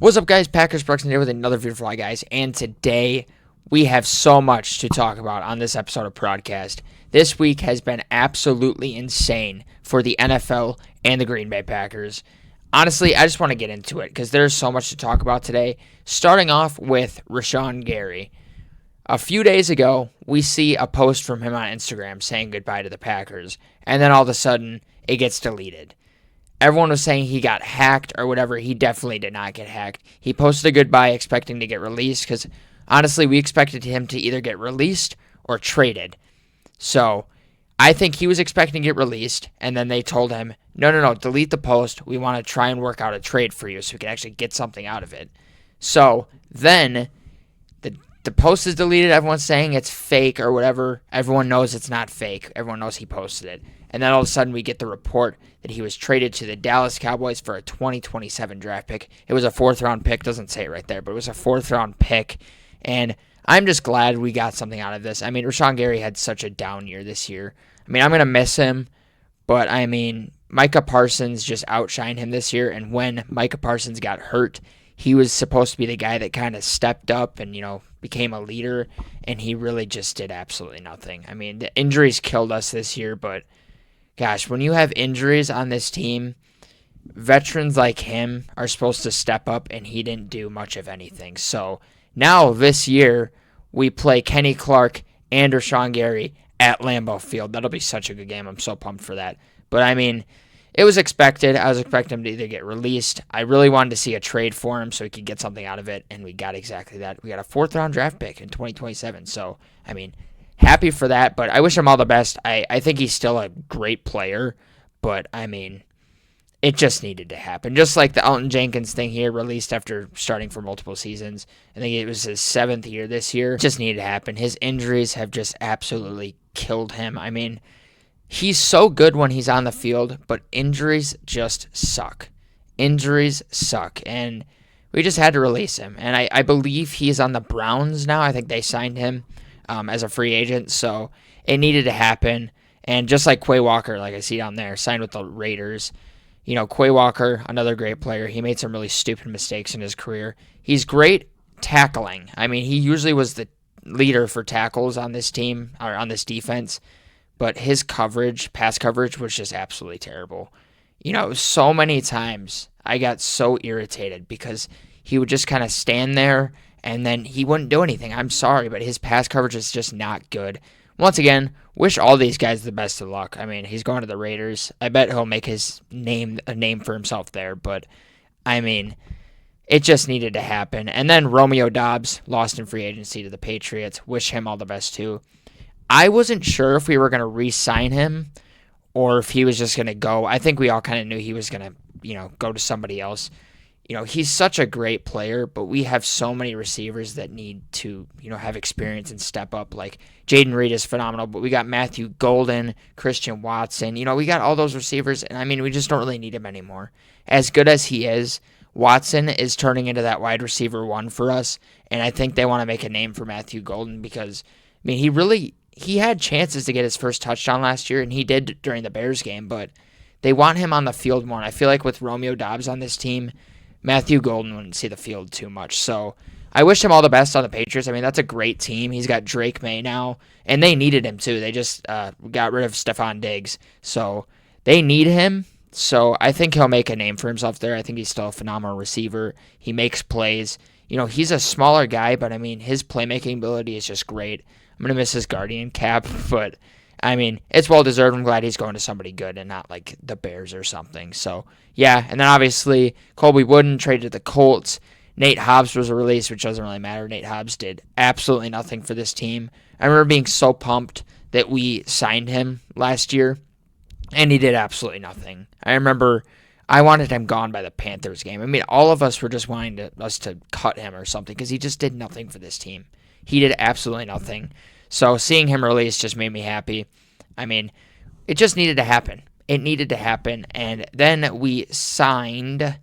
What's up, guys? Packers Brooks here with another video for you guys, and today we have so much to talk about on this episode of Prodcast. This week has been absolutely insane for the NFL and the Green Bay Packers. Honestly, I just want to get into it because there's so much to talk about today. Starting off with Rashan Gary. A few days ago, we see a post from him on Instagram saying goodbye to the Packers, and then all of a sudden, it gets deleted. Everyone was saying he got hacked or whatever. He definitely did not get hacked. He posted a goodbye expecting to get released because, honestly, we expected him to either get released or traded. So, I think he was expecting to get released, and then they told him, no, delete the post. We want to try and work out a trade for you so we can actually get something out of it. So, then the post is deleted. Everyone's saying it's fake or whatever. Everyone knows it's not fake. Everyone knows he posted it. And then all of a sudden we get the report that he was traded to the Dallas Cowboys for a 2027 draft pick. It was a 4th-round pick. Doesn't say it right there, but it was a 4th-round pick. And I'm just glad we got something out of this. I mean, Rashan Gary had such a down year this year. I mean, I'm going to miss him, but I mean, Micah Parsons just outshined him this year. And when Micah Parsons got hurt, he was supposed to be the guy that kind of stepped up and, became a leader, and he really just did absolutely nothing. I mean, the injuries killed us this year, but gosh, when you have injuries on this team, veterans like him are supposed to step up, and he didn't do much of anything. So now this year, we play Kenny Clark and Rashan Gary at Lambeau Field. That'll be such a good game. I'm so pumped for that. But I mean, it was expected. I was expecting him to either get released. I really wanted to see a trade for him so he could get something out of it, and we got exactly that. We got a 4th-round draft pick in 2027. So, I mean, happy for that, but I wish him all the best. I think he's still a great player, but, I mean, it just needed to happen. Just like the Elton Jenkins thing here, released after starting for multiple seasons. I think it was his 7th year this year. It just needed to happen. His injuries have just absolutely killed him. I mean, he's so good when he's on the field, but injuries just suck. Injuries suck, and we just had to release him. And I believe he's on the Browns now. I think they signed him as a free agent, so it needed to happen. And just like Quay Walker, like I see down there, signed with the Raiders. Quay Walker, another great player. He made some really stupid mistakes in his career. He's great tackling. I mean, he usually was the leader for tackles on this team, or on this defense. But his coverage, pass coverage, was just absolutely terrible. So many times I got so irritated because he would just kind of stand there and then he wouldn't do anything. I'm sorry, but his pass coverage is just not good. Once again, wish all these guys the best of luck. I mean, he's going to the Raiders. I bet he'll make his name a name for himself there. But, I mean, it just needed to happen. And then Romeo Doubs lost in free agency to the Patriots. Wish him all the best, too. I wasn't sure if we were going to re-sign him or if he was just going to go. I think we all kind of knew he was going to, go to somebody else. He's such a great player, but we have so many receivers that need to, have experience and step up. Like Jaden Reed is phenomenal, but we got Matthew Golden, Christian Watson. We got all those receivers, and I mean, we just don't really need him anymore. As good as he is, Watson is turning into that wide receiver 1 for us, and I think they want to make a name for Matthew Golden because, I mean, he had chances to get his first touchdown last year, and he did during the Bears game, but they want him on the field more. And I feel like with Romeo Doubs on this team, Matthew Golden wouldn't see the field too much. So I wish him all the best on the Patriots. I mean, that's a great team. He's got Drake May now, and they needed him too. They just got rid of Stephon Diggs. So they need him. So I think he'll make a name for himself there. I think he's still a phenomenal receiver. He makes plays. He's a smaller guy, but I mean, his playmaking ability is just great. I'm going to miss his Guardian cap, but, I mean, it's well-deserved. I'm glad he's going to somebody good and not, like, the Bears or something. So, yeah, and then obviously Colby Wooden traded to the Colts. Nate Hobbs was released, which doesn't really matter. Nate Hobbs did absolutely nothing for this team. I remember being so pumped that we signed him last year, and he did absolutely nothing. I remember I wanted him gone by the Panthers game. I mean, all of us were just wanting us to cut him or something because he just did nothing for this team. He did absolutely nothing. So seeing him released just made me happy. I mean, it just needed to happen. It needed to happen. And then we signed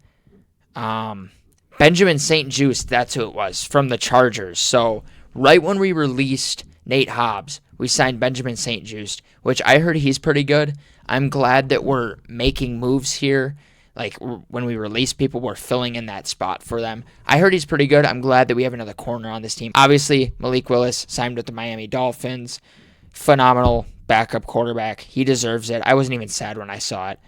Benjamin St-Juste, that's who it was, from the Chargers. So right when we released Nate Hobbs, we signed Benjamin St-Juste, which I heard he's pretty good. I'm glad that we're making moves here. when we release people, we're filling in that spot for them. I heard he's pretty good. I'm glad that we have another corner on this team. Obviously, Malik Willis signed with the Miami Dolphins. Phenomenal backup quarterback. He deserves it. I wasn't even sad when I saw it.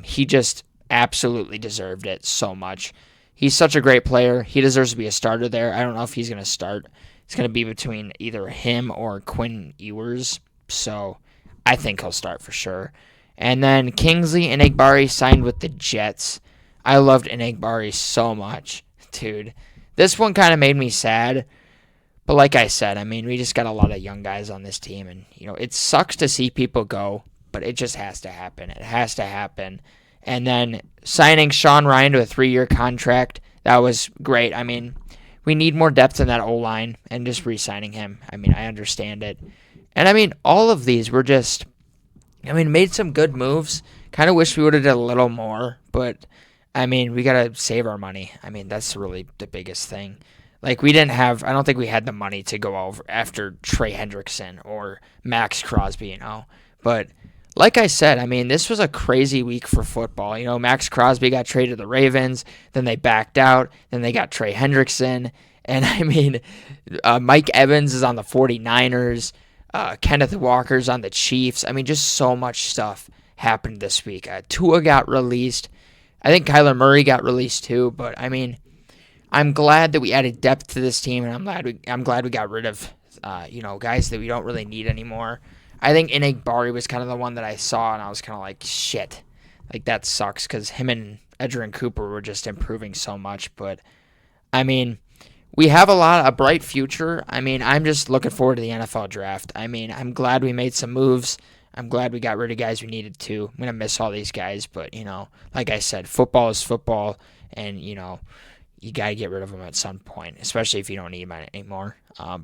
He just absolutely deserved it so much. He's such a great player. He deserves to be a starter there. I don't know if he's going to start. It's going to be between either him or Quinn Ewers. So I think he'll start for sure. And then Kingsley Enagbare signed with the Jets. I loved Enagbare so much. Dude, this one kind of made me sad. But like I said, I mean, we just got a lot of young guys on this team. And, it sucks to see people go, but it just has to happen. It has to happen. And then signing Sean Rhyan to a 3-year contract, that was great. I mean, we need more depth in that O-line, and just re-signing him, I mean, I understand it. And, I mean, all of these were just, made some good moves. Kind of wish we would have done a little more, but, I mean, we got to save our money. I mean, that's really the biggest thing. Like, I don't think we had the money to go over after Trey Hendrickson or Max Crosby, But like I said, I mean, this was a crazy week for football. Max Crosby got traded to the Ravens, then they backed out, then they got Trey Hendrickson. And, I mean, Mike Evans is on the 49ers. Kenneth Walker's on the Chiefs. I mean, just so much stuff happened this week. Tua got released. I think Kyler Murray got released too. But, I mean, I'm glad that we added depth to this team, and I'm glad we got rid of, guys that we don't really need anymore. I think Enagbare was kind of the one that I saw, and I was kind of like, shit. Like, that sucks, because him and Edgerrin Cooper were just improving so much. But, I mean, we have a bright future. I mean, I'm just looking forward to the NFL draft. I mean, I'm glad we made some moves. I'm glad we got rid of guys we needed to. I'm going to miss all these guys, but, like I said, football is football, and, you got to get rid of them at some point, especially if you don't need them anymore.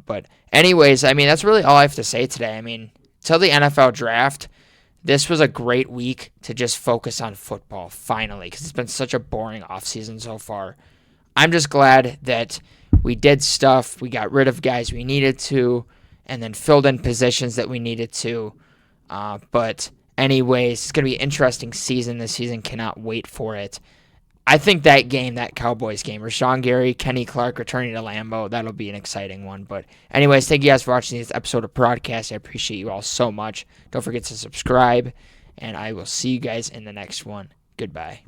But anyways, I mean, that's really all I have to say today. I mean, till the NFL draft, this was a great week to just focus on football, finally, because it's been such a boring offseason so far. I'm just glad that we did stuff. We got rid of guys we needed to, and then filled in positions that we needed to. But anyways, it's going to be an interesting season this season. Cannot wait for it. I think that Cowboys game, Rashawn Gary, Kenny Clark returning to Lambeau, that'll be an exciting one. But anyways, thank you guys for watching this episode of Broadcast. I appreciate you all so much. Don't forget to subscribe, and I will see you guys in the next one. Goodbye.